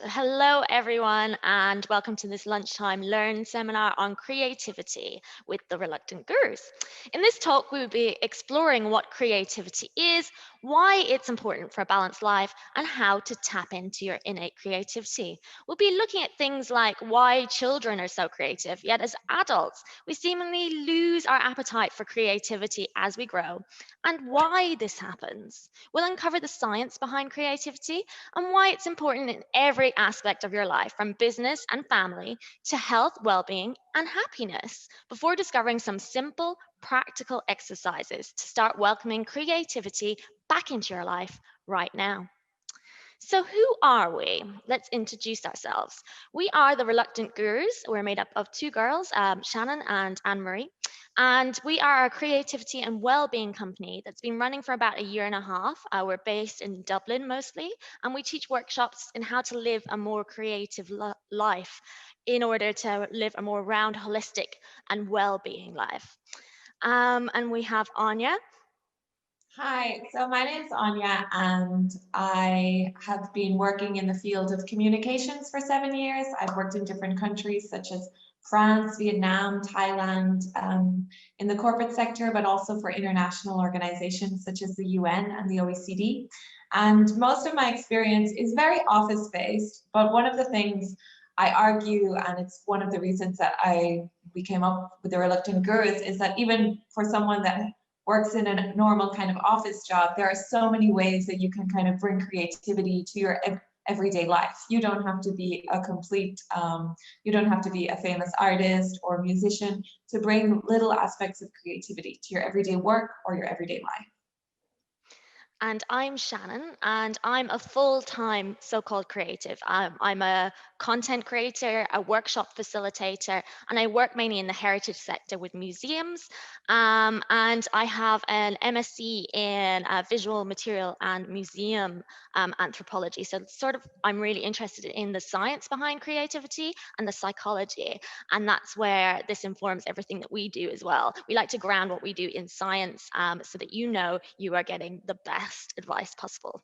Hello everyone, and welcome to this lunchtime learn seminar on creativity with the Reluctant Gurus. In this talk, we will be exploring what creativity is, why it's important for a balanced life, and how to tap into your innate creativity. We'll be looking at things like why children are so creative, yet as adults, we seemingly lose our appetite for creativity as we grow, and why this happens. We'll uncover the science behind creativity and why it's important in every aspect of your life, from business and family to health, well being, and happiness, before discovering some simple, practical exercises to start welcoming creativity back into your life right now. So, who are we? Let's introduce ourselves. We are the Reluctant Gurus. We're made up of two girls, Shannon and Anne Marie. And we are a creativity and well-being company that's been running for about a year and a half. We're based in Dublin mostly, and we teach workshops in how to live a more creative life in order to live a more round, holistic, and well-being life. And we have Áine. Hi, so my name is Áine, and I have been working in the field of communications for 7 years. I've worked in different countries such as France, Vietnam, Thailand, in the corporate sector, but also for international organizations such as the UN and the OECD. And most of my experience is very office-based, but one of the things I argue, and it's one of the reasons that we came up with the Reluctant Gurus, is that even for someone that works in a normal kind of office job, there are so many ways that you can kind of bring creativity to your everyday life. You don't have to be you don't have to be a famous artist or musician to bring little aspects of creativity to your everyday work or your everyday life. And I'm Shannon, and I'm a full-time so-called creative. I'm a content creator, a workshop facilitator, and I work mainly in the heritage sector with museums. And I have an MSc in visual material and museum anthropology. So I'm really interested in the science behind creativity and the psychology. And that's where this informs everything that we do as well. We like to ground what we do in science so that you know you are getting the best advice possible.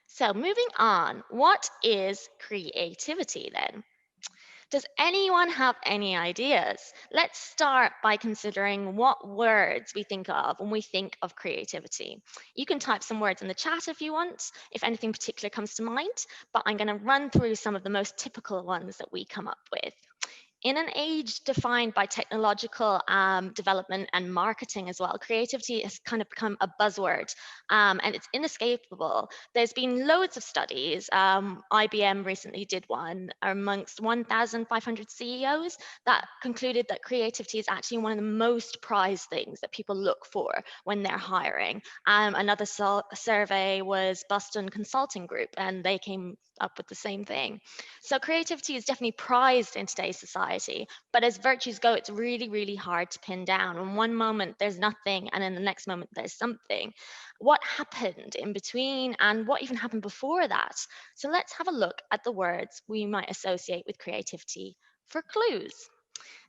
So moving on, what is creativity then? Does anyone have any ideas? Let's start by considering what words we think of when we think of creativity. You can type some words in the chat if you want, if anything particular comes to mind, but I'm going to run through some of the most typical ones that we come up with. In an age defined by technological development and marketing as well, creativity has kind of become a buzzword and it's inescapable. There's been loads of studies. IBM recently did one amongst 1,500 CEOs that concluded that creativity is actually one of the most prized things that people look for when they're hiring. Another survey was Boston Consulting Group, and they came up with the same thing. So creativity is definitely prized in today's society, but as virtues go, it's really, really hard to pin down. In one moment, there's nothing, and in the next moment, there's something. What happened in between, and what even happened before that? So let's have a look at the words we might associate with creativity for clues.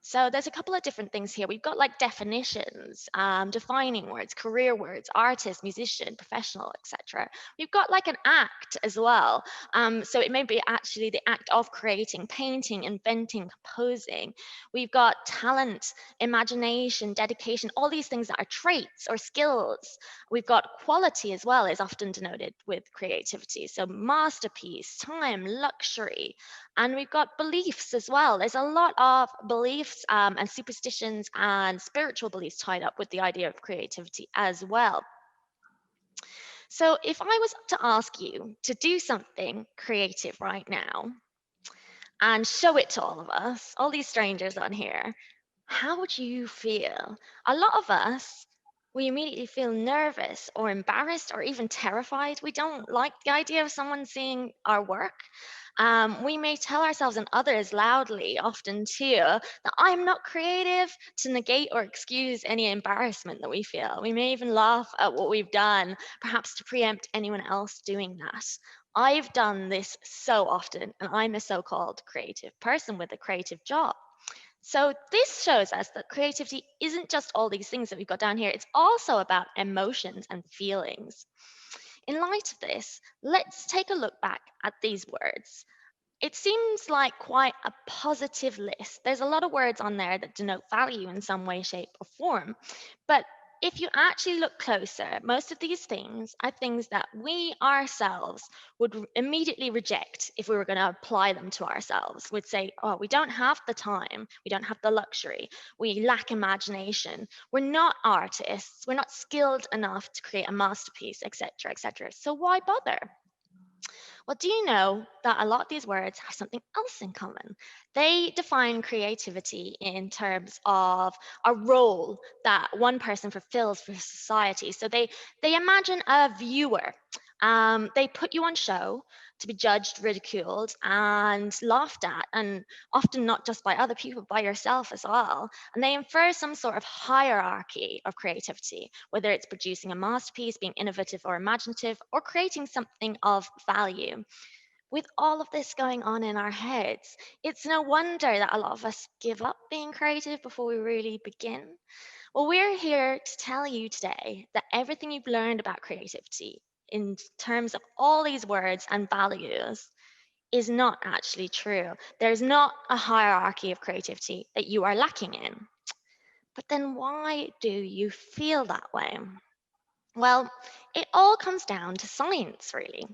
So there's a couple of different things here. We've got like definitions, defining words, career words, artist, musician, professional, etc. We've got like an act as well. So it may be actually the act of creating, painting, inventing, composing. We've got talent, imagination, dedication, all these things that are traits or skills. We've got quality as well, is often denoted with creativity. So masterpiece, time, luxury. And we've got beliefs as well. There's a lot of beliefs and superstitions and spiritual beliefs tied up with the idea of creativity as well. So if I was to ask you to do something creative right now and show it to all of us, all these strangers on here, how would you feel? A lot of us, we immediately feel nervous or embarrassed or even terrified. We don't like the idea of someone seeing our work. We may tell ourselves and others loudly, often too, that I'm not creative, to negate or excuse any embarrassment that we feel. We may even laugh at what we've done, perhaps to preempt anyone else doing that. I've done this so often, and I'm a so called creative person with a creative job. So this shows us that creativity isn't just all these things that we've got down here. It's also about emotions and feelings. In light of this, let's take a look back at these words. It seems like quite a positive list. There's a lot of words on there that denote value in some way, shape, or form. But if you actually look closer, most of these things are things that we ourselves would immediately reject if we were going to apply them to ourselves. We'd say, oh, we don't have the time, we don't have the luxury, we lack imagination, we're not artists, we're not skilled enough to create a masterpiece, etc., etc. So why bother? Well, do you know that a lot of these words have something else in common? They define creativity in terms of a role that one person fulfills for society. So they imagine a viewer. They put you on show to be judged, ridiculed, and laughed at, and often not just by other people, by yourself as well. And they infer some sort of hierarchy of creativity, whether it's producing a masterpiece, being innovative or imaginative, or creating something of value. With all of this going on in our heads, it's no wonder that a lot of us give up being creative before we really begin. Well, we're here to tell you today that everything you've learned about creativity in terms of all these words and values is not actually true. There's not a hierarchy of creativity that you are lacking in. But then why do you feel that way? Well, it all comes down to science, really.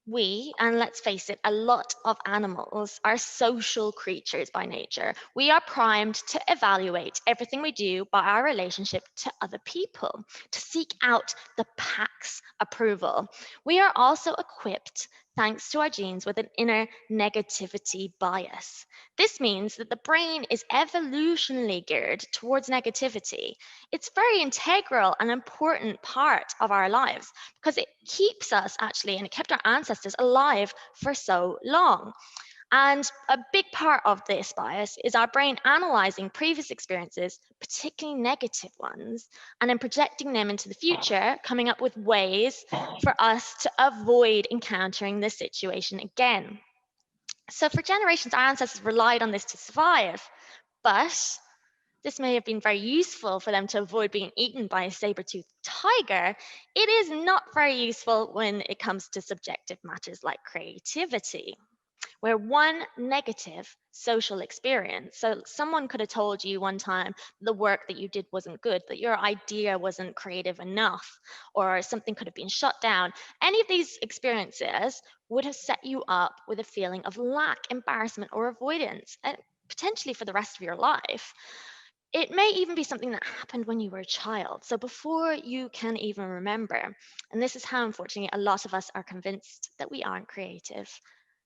We, and let's face it, a lot of animals are social creatures by nature. We are primed to evaluate everything we do by our relationship to other people, to seek out the pack's approval. We are also equipped, thanks to our genes, with an inner negativity bias. This means that the brain is evolutionally geared towards negativity. It's very integral and important part of our lives because it keeps us actually, and it kept our ancestors alive for so long. And a big part of this bias is our brain analyzing previous experiences, particularly negative ones, and then projecting them into the future, coming up with ways for us to avoid encountering this situation again. So, for generations, our ancestors relied on this to survive, but this may have been very useful for them to avoid being eaten by a saber-toothed tiger. It is not very useful when it comes to subjective matters like creativity, where one negative social experience, so someone could have told you one time the work that you did wasn't good, that your idea wasn't creative enough, or something could have been shut down. Any of these experiences would have set you up with a feeling of lack, embarrassment, or avoidance, and potentially for the rest of your life. It may even be something that happened when you were a child, so before you can even remember. And this is how, unfortunately, a lot of us are convinced that we aren't creative,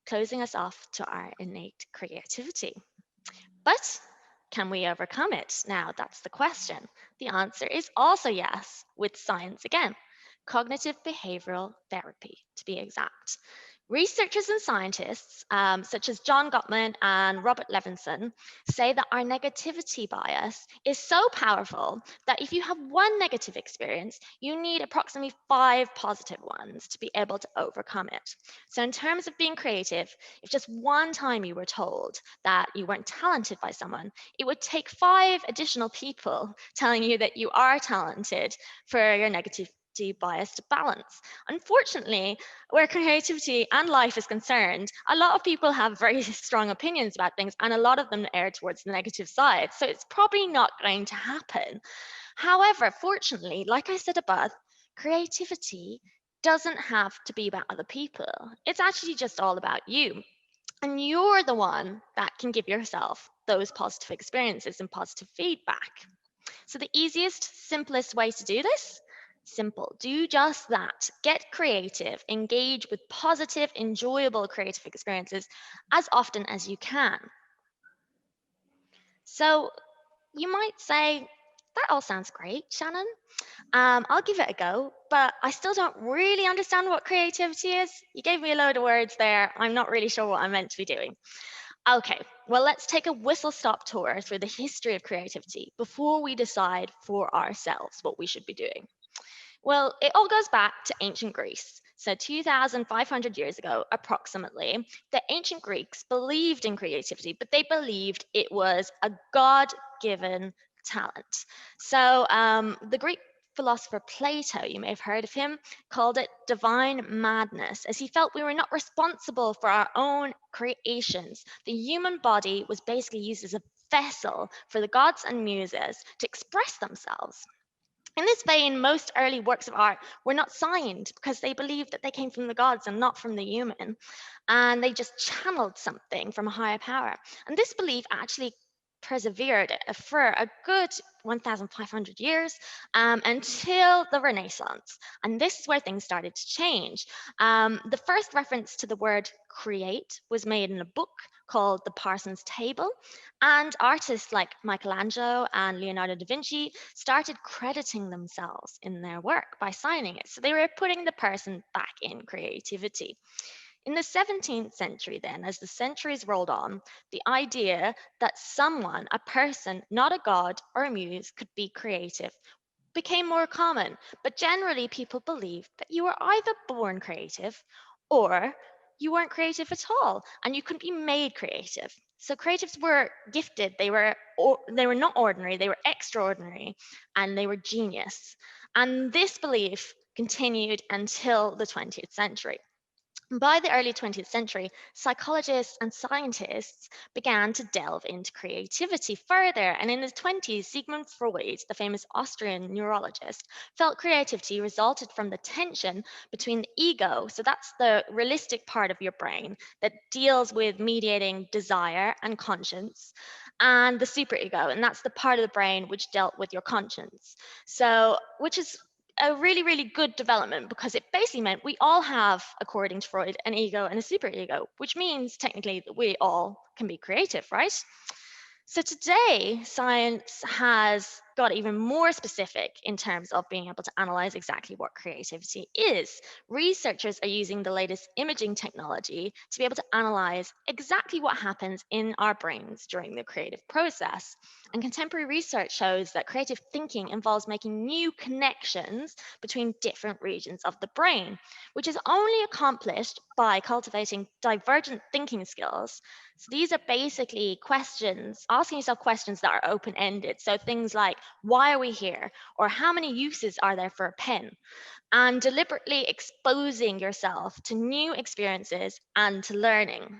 closing us off to our innate creativity. But can we overcome it? Now, that's the question. The answer is also yes, with science again. Cognitive behavioral therapy, to be exact. Researchers and scientists, such as John Gottman and Robert Levinson, say that our negativity bias is so powerful that if you have one negative experience, you need approximately 5 positive ones to be able to overcome it. So, in terms of being creative, if just one time you were told that you weren't talented by someone, it would take 5 additional people telling you that you are talented for your negative bias to balance. Unfortunately, where creativity and life is concerned, a lot of people have very strong opinions about things, and a lot of them err towards the negative side. So it's probably not going to happen. However, fortunately, like I said above, creativity doesn't have to be about other people. It's actually just all about you. And you're the one that can give yourself those positive experiences and positive feedback. So, the easiest, simplest way to do this? Simple. Do just that. Get creative. Engage with positive, enjoyable creative experiences as often as you can. So, you might say, that all sounds great, Shannon. I'll give it a go, but I still don't really understand what creativity is. You gave me a load of words there. I'm not really sure what I'm meant to be doing. Okay, well, let's take a whistle stop tour through the history of creativity before we decide for ourselves what we should be doing. Well, it all goes back to ancient Greece. So, 2,500 years ago, approximately, the ancient Greeks believed in creativity, but they believed it was a God given talent. So, the Greek philosopher Plato, you may have heard of him, called it divine madness, as he felt we were not responsible for our own creations. The human body was basically used as a vessel for the gods and muses to express themselves. In this vein, most early works of art were not signed because they believed that they came from the gods and not from the human, and they just channeled something from a higher power. And this belief actually persevered for a good 1,500 years until the Renaissance. And this is where things started to change. The first reference to the word create was made in a book called The Parson's Table. And artists like Michelangelo and Leonardo da Vinci started crediting themselves in their work by signing it. So they were putting the person back in creativity. In the 17th century, then, as the centuries rolled on, the idea that someone, a person, not a god or a muse, could be creative became more common. But generally, people believed that you were either born creative or you weren't creative at all, and you couldn't be made creative. So creatives were gifted. They were not ordinary. They were extraordinary, and they were genius. And this belief continued until the 20th century. By the early 20th century, psychologists and scientists began to delve into creativity further. And in the 20s, Sigmund Freud, the famous Austrian neurologist, felt creativity resulted from the tension between the ego, so that's the realistic part of your brain that deals with mediating desire and conscience, and the superego, and that's the part of the brain which dealt with your conscience. So, which is a really, really good development because it basically meant we all have, according to Freud, an ego and a superego, which means technically that we all can be creative, right? So today, science has got even more specific in terms of being able to analyze exactly what creativity is. Researchers are using the latest imaging technology to be able to analyze exactly what happens in our brains during the creative process. And contemporary research shows that creative thinking involves making new connections between different regions of the brain, which is only accomplished by cultivating divergent thinking skills. So these are basically questions, asking yourself questions that are open ended. So things like, why are we here? Or how many uses are there for a pen? And deliberately exposing yourself to new experiences and to learning.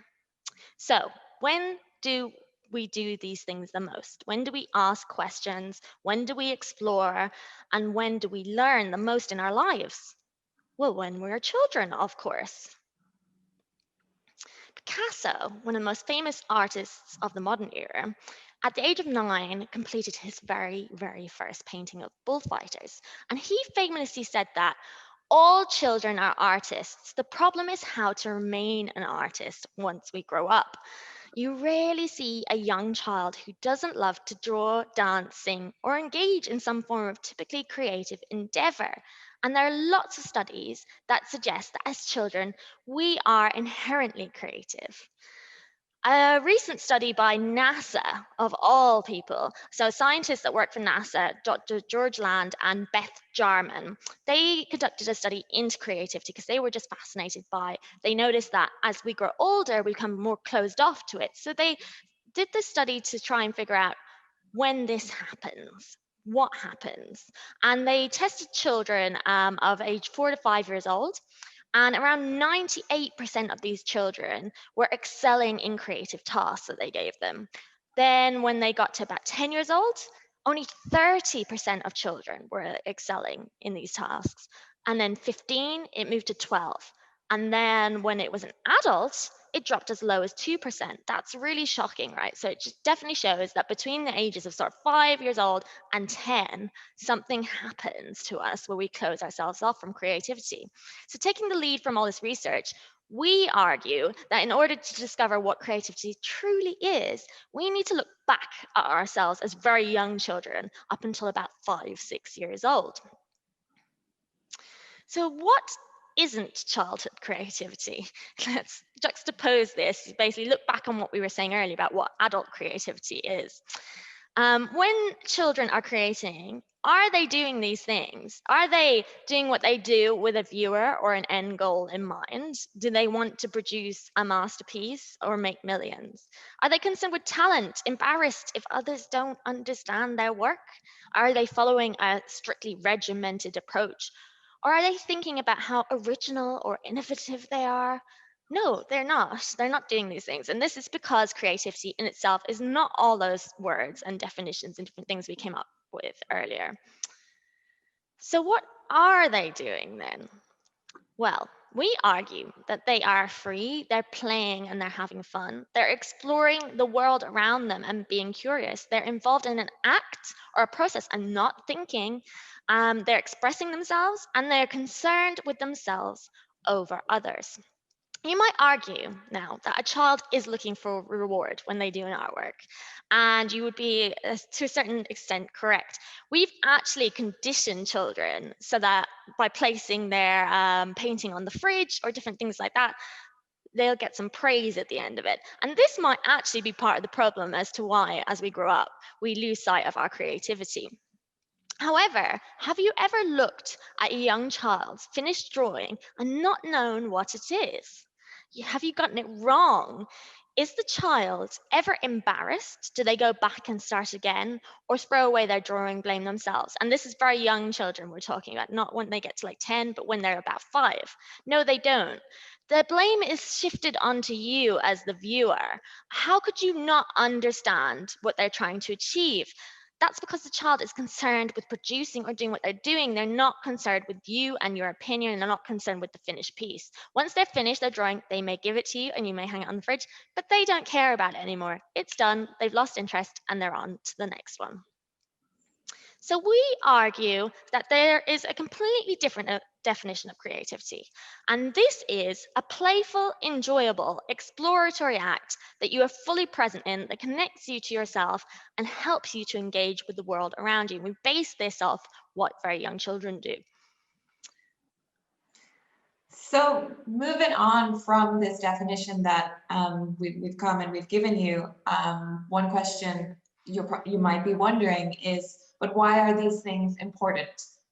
So, when do we do these things the most? When do we ask questions? When do we explore? And when do we learn the most in our lives? Well, when we're children, of course. Picasso, one of the most famous artists of the modern era, at the age of 9, completed his very, very first painting of bullfighters. And he famously said that all children are artists. The problem is how to remain an artist once we grow up. You rarely see a young child who doesn't love to draw, dance, sing, or engage in some form of typically creative endeavor. And there are lots of studies that suggest that as children, we are inherently creative. A recent study by NASA, of all people, so scientists that work for NASA, Dr. George Land and Beth Jarman, they conducted a study into creativity because they were just fascinated by, they noticed that as we grow older, we become more closed off to it. So they did this study to try and figure out when this happens, what happens. And they tested children of age 4 to 5 years old, and around 98% of these children were excelling in creative tasks that they gave them. Then, when they got to about 10 years old, only 30% of children were excelling in these tasks. And then 15, it moved to 12. And then when it was an adult, it dropped as low as 2%. That's really shocking, right? So it just definitely shows that between the ages of sort of 5 years old and 10, something happens to us where we close ourselves off from creativity. So taking the lead from all this research, we argue that in order to discover what creativity truly is, we need to look back at ourselves as very young children up until about 5, 6 years old. So, what isn't childhood creativity? Let's juxtapose this, basically look back on what we were saying earlier about what adult creativity is. When children are creating, Are they doing these things? Are they doing what they do with a viewer or an end goal in mind? Do they want to produce a masterpiece or make millions? Are they concerned with talent, embarrassed if others don't understand their work? Are they following a strictly regimented approach? Or are they thinking about how original or innovative they are? No, they're not. They're not doing these things. And this is because creativity in itself is not all those words and definitions and different things we came up with earlier. So, what are they doing then? Well, we argue that they are free, they're playing and they're having fun. They're exploring the world around them and being curious. They're involved in an act or a process and not thinking. They're expressing themselves and they're concerned with themselves over others. You might argue now that a child is looking for a reward when they do an artwork, and you would be, to a certain extent, correct. We've actually conditioned children so that by placing their painting on the fridge or different things like that, they'll get some praise at the end of it. And this might actually be part of the problem as to why, as we grow up, we lose sight of our creativity. However, have you ever looked at a young child's finished drawing and not known what it is? Have you gotten it wrong? Is the child ever embarrassed? Do they go back and start again or throw away their drawing, blame themselves? And this is very young children we're talking about, not when they get to like 10, but when they're about 5. No, they don't. The blame is shifted onto you as the viewer. How could you not understand what they're trying to achieve? That's because the child is concerned with producing or doing what they're doing. They're not concerned with you and your opinion, and they're not concerned with the finished piece. Once they're finished their drawing, they may give it to you and you may hang it on the fridge, but they don't care about it anymore. It's done, they've lost interest, and they're on to the next one. So we argue that there is a completely different definition of creativity. And this is a playful, enjoyable, exploratory act that you are fully present in, that connects you to yourself and helps you to engage with the world around you. We base this off what very young children do. So moving on from this definition that we've come and we've given you, one question you might be wondering is, but why are these things important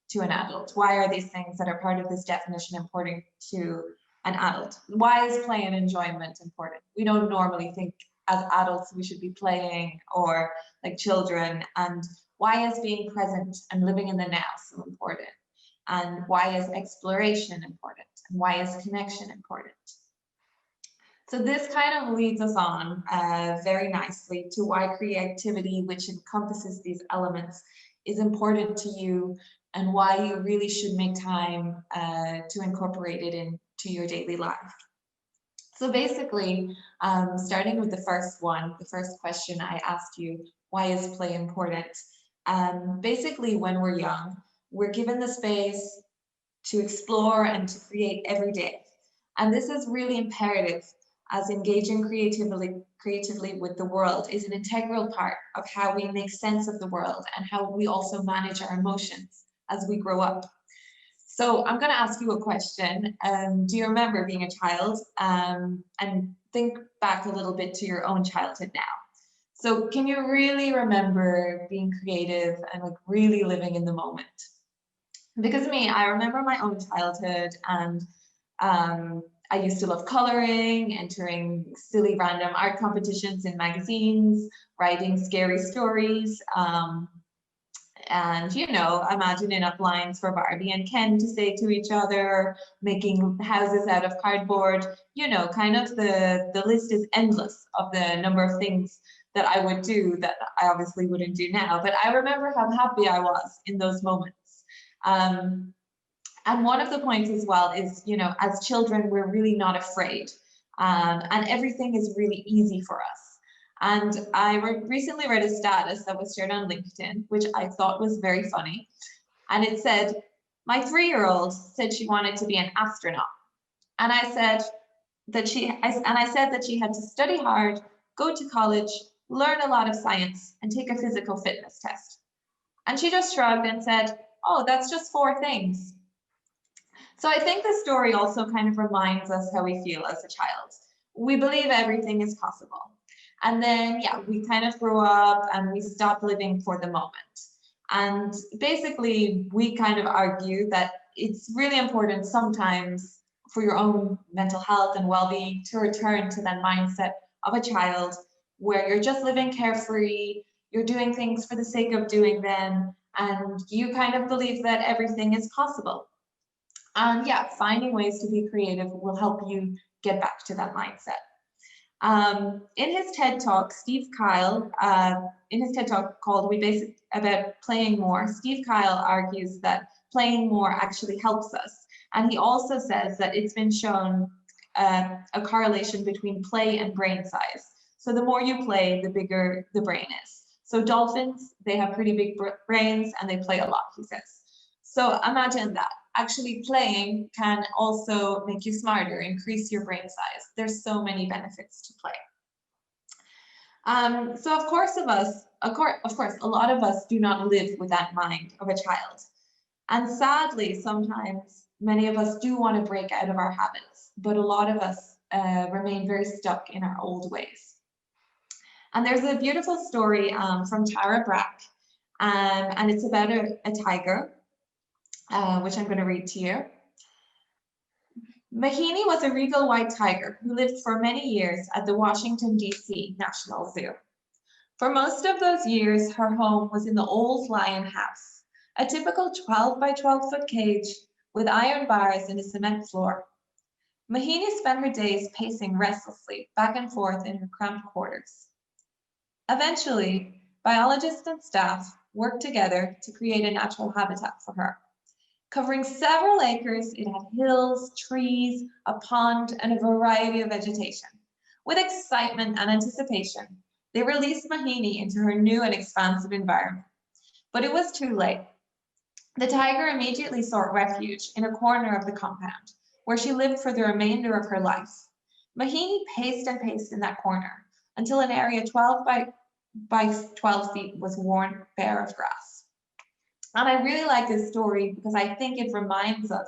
to an adult? Why are these things that are part of this definition important to an adult? Why is play and enjoyment important? We don't normally think as adults we should be playing or like children. And why is being present and living in the now so important? And why is exploration important? And why is connection important? So this kind of leads us on very nicely to why creativity, which encompasses these elements, is important to you and why you really should make time to incorporate it into your daily life. So basically, starting with the first one, the first question I asked you, why is play important? Basically, when we're young, we're given the space to explore and to create every day. And this is really imperative, as engaging creatively with the world is an integral part of how we make sense of the world and how we also manage our emotions as we grow up. So I'm going to ask you a question. Do you remember being a child? And think back a little bit to your own childhood now. So can you really remember being creative and like really living in the moment? Because me, I remember my own childhood, and I used to love coloring, entering silly random art competitions in magazines, writing scary stories, and, you know, imagining up lines for Barbie and Ken to say to each other, making houses out of cardboard. You know, kind of the list is endless of the number of things that I would do that I obviously wouldn't do now. But I remember how happy I was in those moments. And one of the points as well is, you know, as children, we're really not afraid, and everything is really easy for us. And I recently read a status that was shared on LinkedIn, which I thought was very funny. And it said, my 3-year-old said she wanted to be an astronaut. And I said that she had to study hard, go to college, learn a lot of science, and take a physical fitness test. And she just shrugged and said, oh, that's just 4 things. So I think the story also kind of reminds us how we feel as a child. We believe everything is possible. And then, yeah, we kind of grow up and we stop living for the moment. And basically, we kind of argue that it's really important sometimes for your own mental health and well-being to return to that mindset of a child where you're just living carefree, you're doing things for the sake of doing them, and you kind of believe that everything is possible. And yeah, finding ways to be creative will help you get back to that mindset. In his TED Talk, in his TED Talk called "We Basic About Playing More," Steve Kyle argues that playing more actually helps us. And he also says that it's been shown a correlation between play and brain size. So the more you play, the bigger the brain is. So dolphins, they have pretty big brains and they play a lot, he says. So imagine that. Actually playing can also make you smarter, increase your brain size. There's so many benefits to play. So of course, a lot of us do not live with that mind of a child. And sadly, sometimes many of us do want to break out of our habits, but a lot of us remain very stuck in our old ways. And there's a beautiful story from Tara Brach, and it's about a tiger, which I'm going to read to you. Mahini was a regal white tiger who lived for many years at the Washington, D.C. National Zoo. For most of those years, her home was in the old lion house, a typical 12 by 12 foot cage with iron bars and a cement floor. Mahini spent her days pacing restlessly back and forth in her cramped quarters. Eventually, biologists and staff worked together to create a natural habitat for her. Covering several acres, it had hills, trees, a pond, and a variety of vegetation. With excitement and anticipation, they released Mahini into her new and expansive environment. But it was too late. The tiger immediately sought refuge in a corner of the compound, where she lived for the remainder of her life. Mahini paced and paced in that corner until an area 12 by 12 feet was worn bare of grass. And I really like this story because I think it reminds us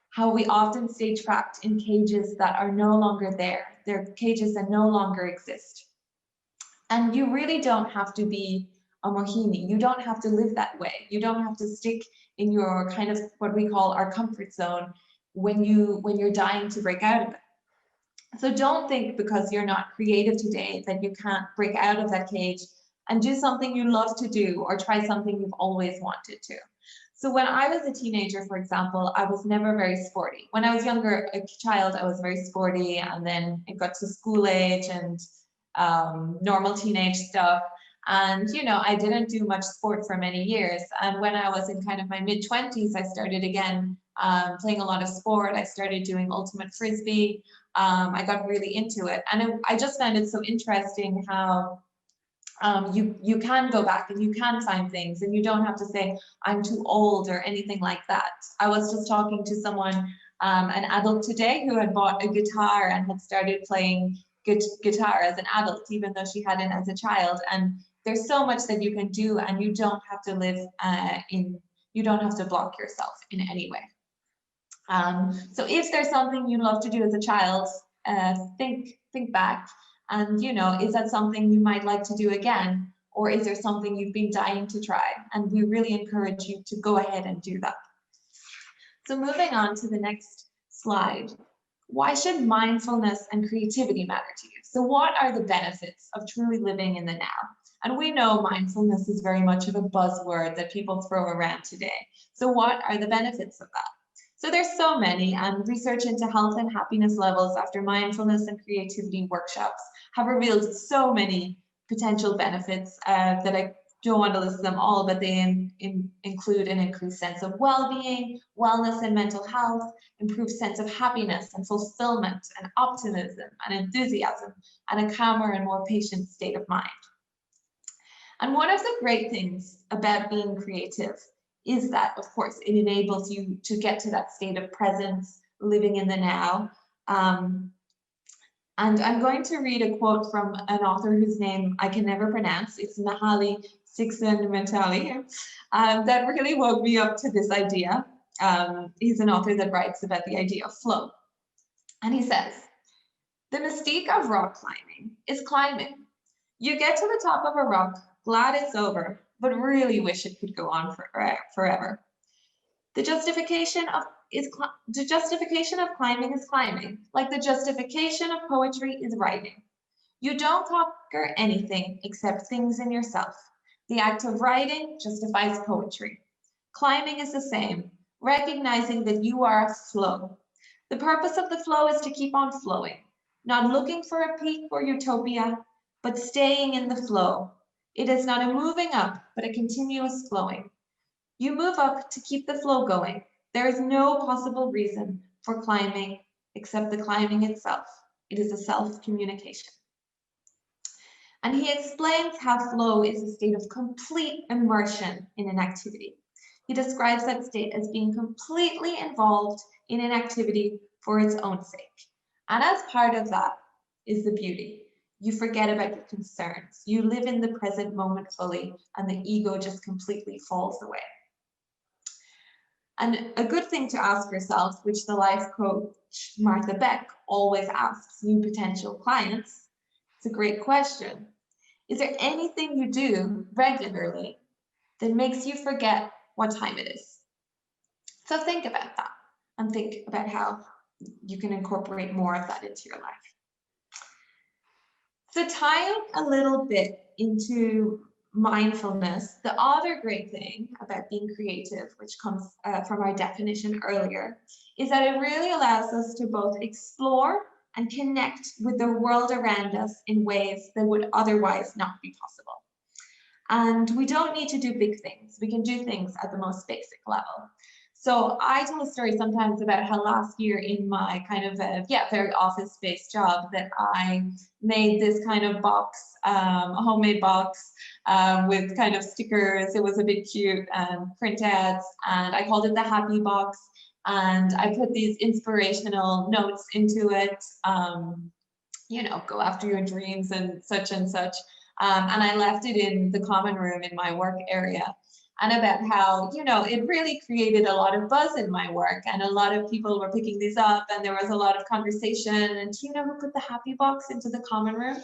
how we often stay trapped in cages that are no longer there. They're cages that no longer exist. And you really don't have to be a Mohini. You don't have to live that way. You don't have to stick in your kind of what we call our comfort zone when you're dying to break out of it. So don't think because you're not creative today that you can't break out of that cage and do something you love to do or try something you've always wanted to. So when I was a teenager, for example, I was never very sporty. When I was younger, a child, I was very sporty, and then it got to school age and normal teenage stuff. And, I didn't do much sport for many years. And when I was in kind of my mid-20s, I started again playing a lot of sport. I started doing ultimate frisbee. I got really into it. And I just found it so interesting how you can go back and you can find things, and you don't have to say, I'm too old or anything like that. I was just talking to someone, an adult today, who had bought a guitar and had started playing guitar as an adult, even though she hadn't as a child. And there's so much that you can do, and you don't have to you don't have to block yourself in any way. So if there's something you love to do as a child, think back, and is that something you might like to do again, or is there something you've been dying to try? And we really encourage you to go ahead and do that. So moving on to the next slide. Why should mindfulness and creativity matter to you? So what are the benefits of truly living in the now? And we know mindfulness is very much of a buzzword that people throw around today. So what are the benefits of that? So there's so many, and research into health and happiness levels after mindfulness and creativity workshops have revealed so many potential benefits that I don't want to list them all, but they include an increased sense of well-being, wellness and mental health, improved sense of happiness and fulfillment and optimism and enthusiasm, and a calmer and more patient state of mind. And one of the great things about being creative is that, of course, it enables you to get to that state of presence, living in the now. And I'm going to read a quote from an author whose name I can never pronounce. It's Mihaly Csikszentmihalyi, that really woke me up to this idea. He's an author that writes about the idea of flow. And he says, the mystique of rock climbing is climbing. You get to the top of a rock, glad it's over, but really wish it could go on forever. The justification of climbing is climbing, like the justification of poetry is writing. You don't conquer anything except things in yourself. The act of writing justifies poetry. Climbing is the same, recognizing that you are a flow. The purpose of the flow is to keep on flowing, not looking for a peak or utopia, but staying in the flow. It is not a moving up, but a continuous flowing. You move up to keep the flow going. There is no possible reason for climbing except the climbing itself. It is a self-communication. And he explains how flow is a state of complete immersion in an activity. He describes that state as being completely involved in an activity for its own sake. And as part of that is the beauty. You forget about your concerns. You live in the present moment fully, and the ego just completely falls away. And a good thing to ask yourself, which the life coach Martha Beck always asks new potential clients, it's a great question. Is there anything you do regularly that makes you forget what time it is? So think about that and think about how you can incorporate more of that into your life. So tying a little bit into mindfulness, the other great thing about being creative, which comes from our definition earlier, is that it really allows us to both explore and connect with the world around us in ways that would otherwise not be possible. And we don't need to do big things. We can do things at the most basic level. So I tell a story sometimes about how last year in my kind of very office-based job that I made this kind of box, a homemade box with kind of stickers. It was a bit cute and printouts, and I called it the happy box. And I put these inspirational notes into it, go after your dreams and such and such. And I left it in the common room in my work area. And about how, it really created a lot of buzz in my work, and a lot of people were picking these up, and there was a lot of conversation. And do you know who put the happy box into the common room?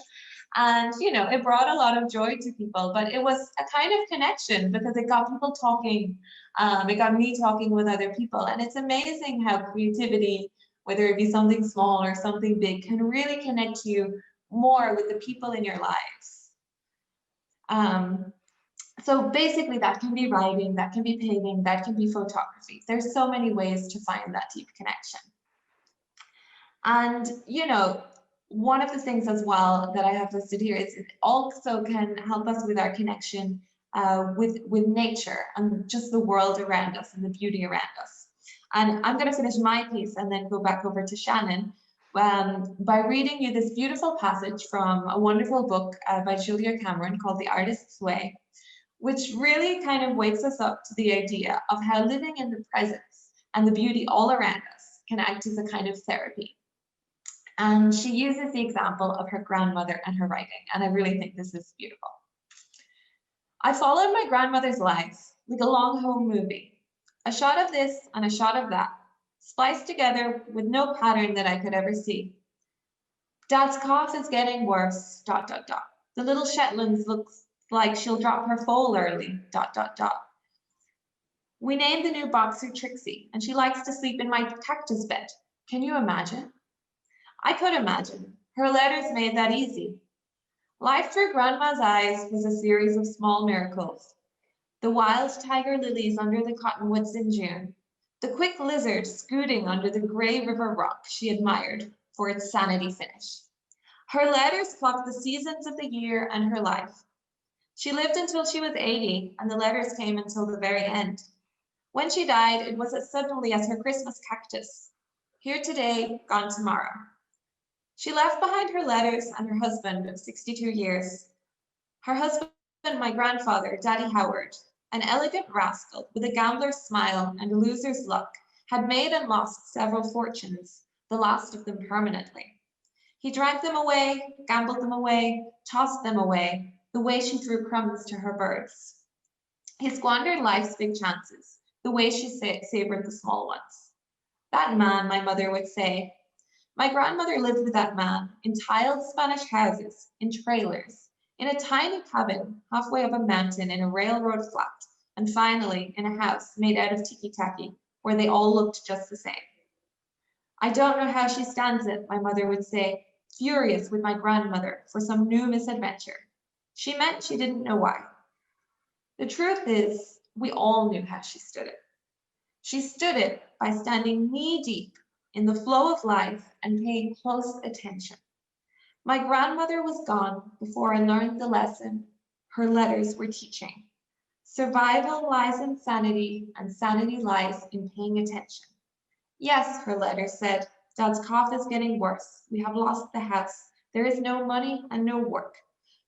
And, it brought a lot of joy to people, but it was a kind of connection because it got people talking. It got me talking with other people. And it's amazing how creativity, whether it be something small or something big, can really connect you more with the people in your lives. So basically that can be writing, that can be painting, that can be photography. There's so many ways to find that deep connection. And, one of the things as well that I have listed here is it also can help us with our connection with nature and just the world around us and the beauty around us. And I'm going to finish my piece and then go back over to Shannon by reading you this beautiful passage from a wonderful book by Julia Cameron called The Artist's Way, which really kind of wakes us up to the idea of how living in the presence and the beauty all around us can act as a kind of therapy. And she uses the example of her grandmother and her writing, and I really think this is beautiful. I followed my grandmother's life like a long home movie, a shot of this and a shot of that, spliced together with no pattern that I could ever see. Dad's cough is getting worse, ... The little Shetlands looks like she'll drop her foal early, ... We named the new boxer Trixie, and she likes to sleep in my cactus bed. Can you imagine? I could imagine. Her letters made that easy. Life through Grandma's eyes was a series of small miracles. The wild tiger lilies under the cottonwoods in June. The quick lizard scooting under the gray river rock she admired for its sanity finish. Her letters clocked the seasons of the year and her life. She lived until she was 80, and the letters came until the very end. When she died, it was as suddenly as her Christmas cactus. Here today, gone tomorrow. She left behind her letters and her husband of 62 years. Her husband, my grandfather, Daddy Howard, an elegant rascal with a gambler's smile and a loser's luck, had made and lost several fortunes, the last of them permanently. He drank them away, gambled them away, tossed them away, the way she threw crumbs to her birds. He squandered life's big chances, the way she savored the small ones. That man, my mother would say. My grandmother lived with that man in tiled Spanish houses, in trailers. in a tiny cabin halfway up a mountain in a railroad flat, and finally in a house made out of tiki-taki where they all looked just the same. I don't know how she stands it, my mother would say, furious with my grandmother for some new misadventure. She meant she didn't know why. The truth is, we all knew how she stood it. She stood it by standing knee deep in the flow of life and paying close attention. My grandmother was gone before I learned the lesson her letters were teaching. Survival lies in sanity, and sanity lies in paying attention. Yes, her letter said, Dad's cough is getting worse. We have lost the house. There is no money and no work.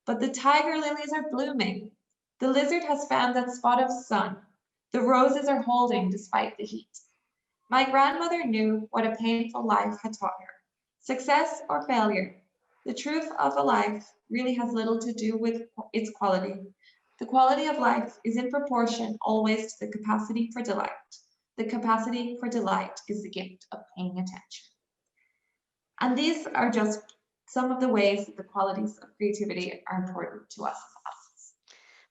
But the tiger lilies are blooming. The lizard has found that spot of sun. The roses are holding despite the heat. My grandmother knew what a painful life had taught her. Success or failure, the truth of a life really has little to do with its quality. The quality of life is in proportion always to the capacity for delight. The capacity for delight is the gift of paying attention. And these are just some of the ways that the qualities of creativity are important to us.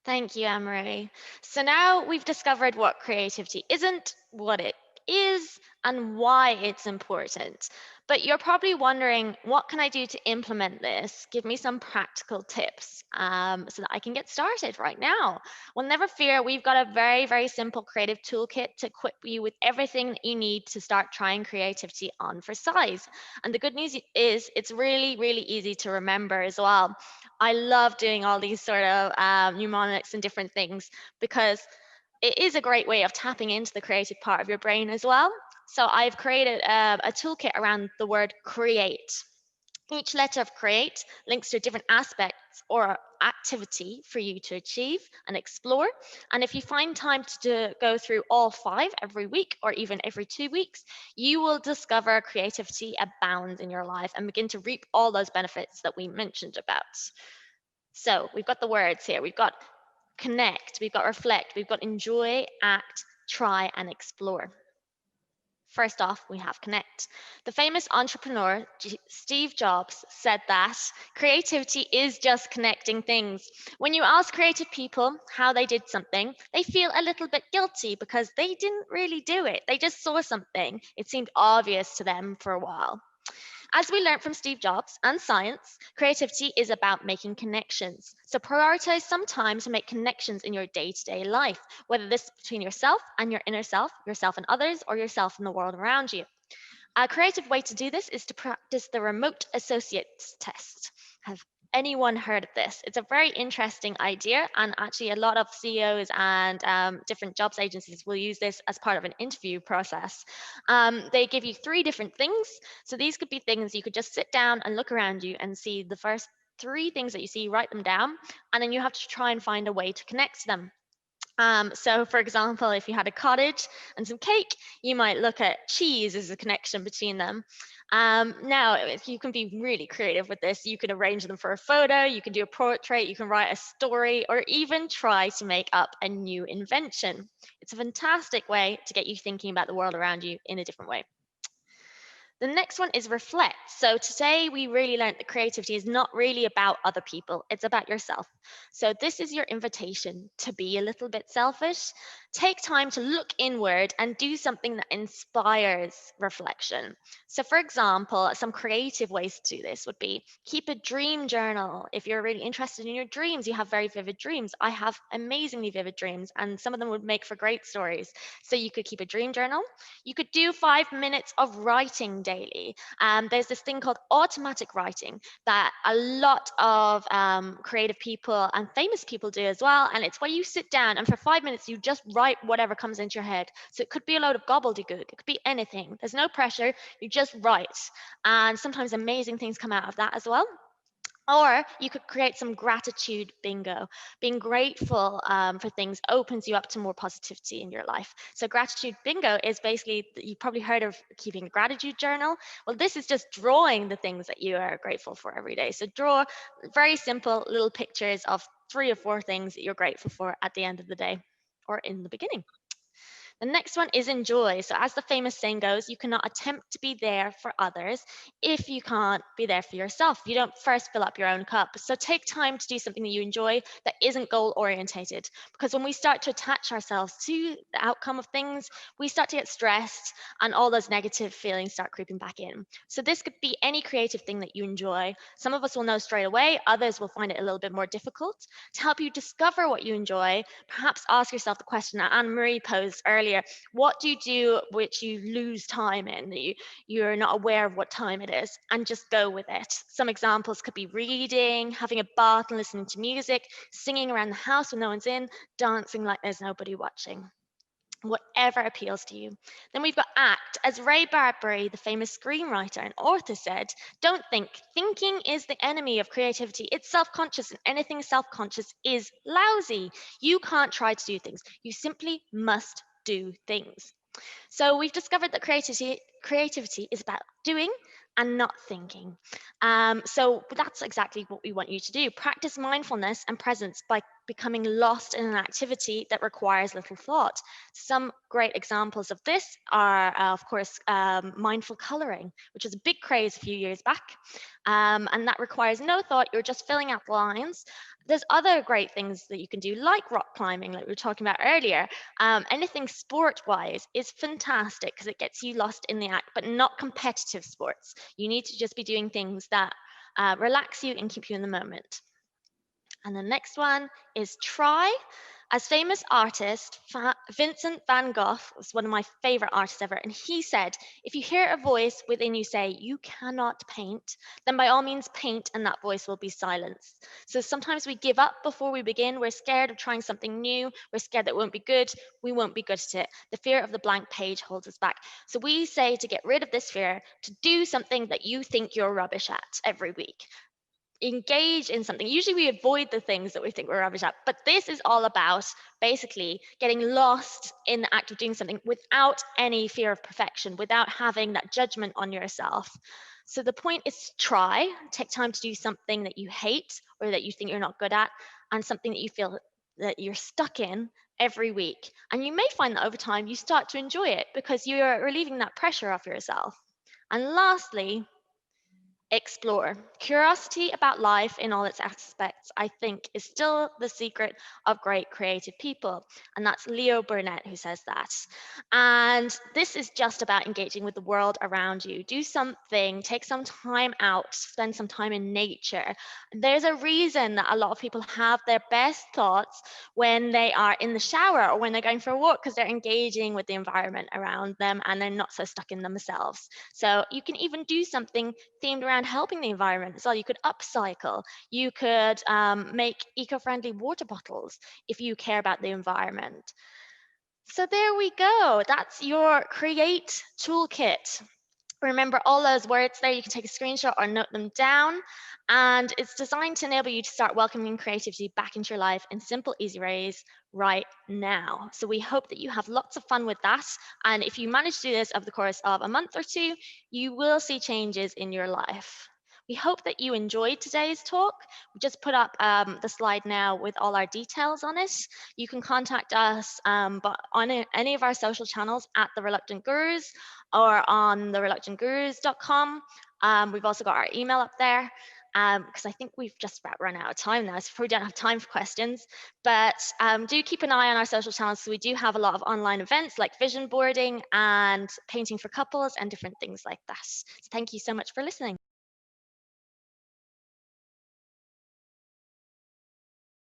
Thank you, Anne-Marie. So now we've discovered what creativity isn't, what it is, and why it's important. But you're probably wondering, what can I do to implement this? Give me some practical tips so that I can get started right now. Well, never fear, we've got a very, very simple creative toolkit to equip you with everything that you need to start trying creativity on for size. And the good news is it's really, really easy to remember as well. I love doing all these sort of mnemonics and different things because it is a great way of tapping into the creative part of your brain as well. So I've created a toolkit around the word create. Each letter of create links to different aspects or activity for you to achieve and explore. And if you find time to go through all 5 every week or even every 2 weeks, you will discover creativity abounds in your life and begin to reap all those benefits that we mentioned about. So we've got the words here. We've got connect, we've got reflect, we've got enjoy, act, try, and explore. First off, we have connect. The famous entrepreneur Steve Jobs said that creativity is just connecting things. When you ask creative people how they did something, they feel a little bit guilty because they didn't really do it. They just saw something. It seemed obvious to them for a while. As we learned from Steve Jobs and science, creativity is about making connections. So prioritize some time to make connections in your day-to-day life, whether this is between yourself and your inner self, yourself and others, or yourself and the world around you. A creative way to do this is to practice the remote associates test. Have anyone heard of this? It's a very interesting idea, and actually, a lot of CEOs and different jobs agencies will use this as part of an interview process. They give you 3 different things. So these could be things you could just sit down and look around you and see the first 3 things that you see, write them down, and then you have to try and find a way to connect to them. So, for example, if you had a cottage and some cake, you might look at cheese as a connection between them. Now, if you can be really creative with this. You can arrange them for a photo, you can do a portrait, you can write a story, or even try to make up a new invention. It's a fantastic way to get you thinking about the world around you in a different way. The next one is reflect. So today we really learned that creativity is not really about other people, it's about yourself. So this is your invitation to be a little bit selfish. Take time to look inward and do something that inspires reflection. So for example, some creative ways to do this would be keep a dream journal. If you're really interested in your dreams, you have very vivid dreams. I have amazingly vivid dreams, and some of them would make for great stories. So you could keep a dream journal. You could do 5 minutes of writing daily. There's this thing called automatic writing that a lot of creative people and famous people do as well. And it's where you sit down and for 5 minutes you just write whatever comes into your head. So it could be a load of gobbledygook, it could be anything. There's no pressure, you just write. And sometimes amazing things come out of that as well. Or you could create some gratitude bingo. Being grateful for things opens you up to more positivity in your life. So gratitude bingo is basically, you've probably heard of keeping a gratitude journal. Well, this is just drawing the things that you are grateful for every day. So draw very simple little pictures of 3 or 4 things that you're grateful for at the end of the day or in the beginning. The next one is enjoy. So, as the famous saying goes, you cannot attempt to be there for others if you can't be there for yourself. You don't first fill up your own cup. So, take time to do something that you enjoy that isn't goal orientated. Because when we start to attach ourselves to the outcome of things, we start to get stressed and all those negative feelings start creeping back in. So, this could be any creative thing that you enjoy. Some of us will know straight away, others will find it a little bit more difficult. To help you discover what you enjoy, perhaps ask yourself the question that Anne Marie posed earlier. What do you do which you lose time in? You're not aware of what time it is, and just go with it. Some examples could be reading, having a bath and listening to music, singing around the house when no one's in, dancing like there's nobody watching. Whatever appeals to you. Then we've got act. As Ray Bradbury, the famous screenwriter and author, said, don't think. Thinking is the enemy of creativity. It's self conscious, and anything self conscious is lousy. You can't try to do things, you simply must do things. So we've discovered that creativity is about doing and not thinking. So that's exactly what we want you to do. Practice mindfulness and presence by becoming lost in an activity that requires little thought. Some great examples of this are, of course, mindful coloring, which was a big craze a few years back. And that requires no thought. You're just filling out the lines. There's other great things that you can do, like rock climbing, like we were talking about earlier. Anything sport-wise is fantastic because it gets you lost in the act, but not competitive sports. You need to just be doing things that relax you and keep you in the moment. And the next one is try. As famous artist Vincent van Gogh was one of my favorite artists ever, and he said, if you hear a voice within you say, you cannot paint, then by all means paint and that voice will be silenced. So sometimes we give up before we begin. We're scared of trying something new. We're scared that it won't be good. We won't be good at it. The fear of the blank page holds us back. So we say to get rid of this fear, to do something that you think you're rubbish at every week. Engage in something. Usually we avoid the things that we think we're rubbish at, but this is all about basically getting lost in the act of doing something without any fear of perfection, without having that judgment on yourself. So the point is to try, take time to do something that you hate or that you think you're not good at, and something that you feel that you're stuck in every week. And you may find that over time you start to enjoy it because you're relieving that pressure off yourself. And lastly, explore. Curiosity about life in all its aspects, I think, is still the secret of great creative people. And that's Leo Burnett who says that. And this is just about engaging with the world around you. Do something, take some time out, spend some time in nature. There's a reason that a lot of people have their best thoughts when they are in the shower or when they're going for a walk, because they're engaging with the environment around them and they're not so stuck in themselves. So you can even do something themed around helping the environment as well. You could upcycle, you could make eco-friendly water bottles if you care about the environment. So there we go. That's your Create Toolkit. Remember all those words there. You can take a screenshot or note them down. And it's designed to enable you to start welcoming creativity back into your life in simple, easy ways right now. So we hope that you have lots of fun with that. And if you manage to do this over the course of a month or two, you will see changes in your life. We hope that you enjoyed today's talk. We just put up the slide now with all our details on it. You can contact us but on any of our social channels at The Reluctant Gurus or on thereluctantgurus.com. We've also got our email up there because I think we've just about run out of time now, so we don't have time for questions. But do keep an eye on our social channels. So we do have a lot of online events like vision boarding and painting for couples and different things like that. So thank you so much for listening.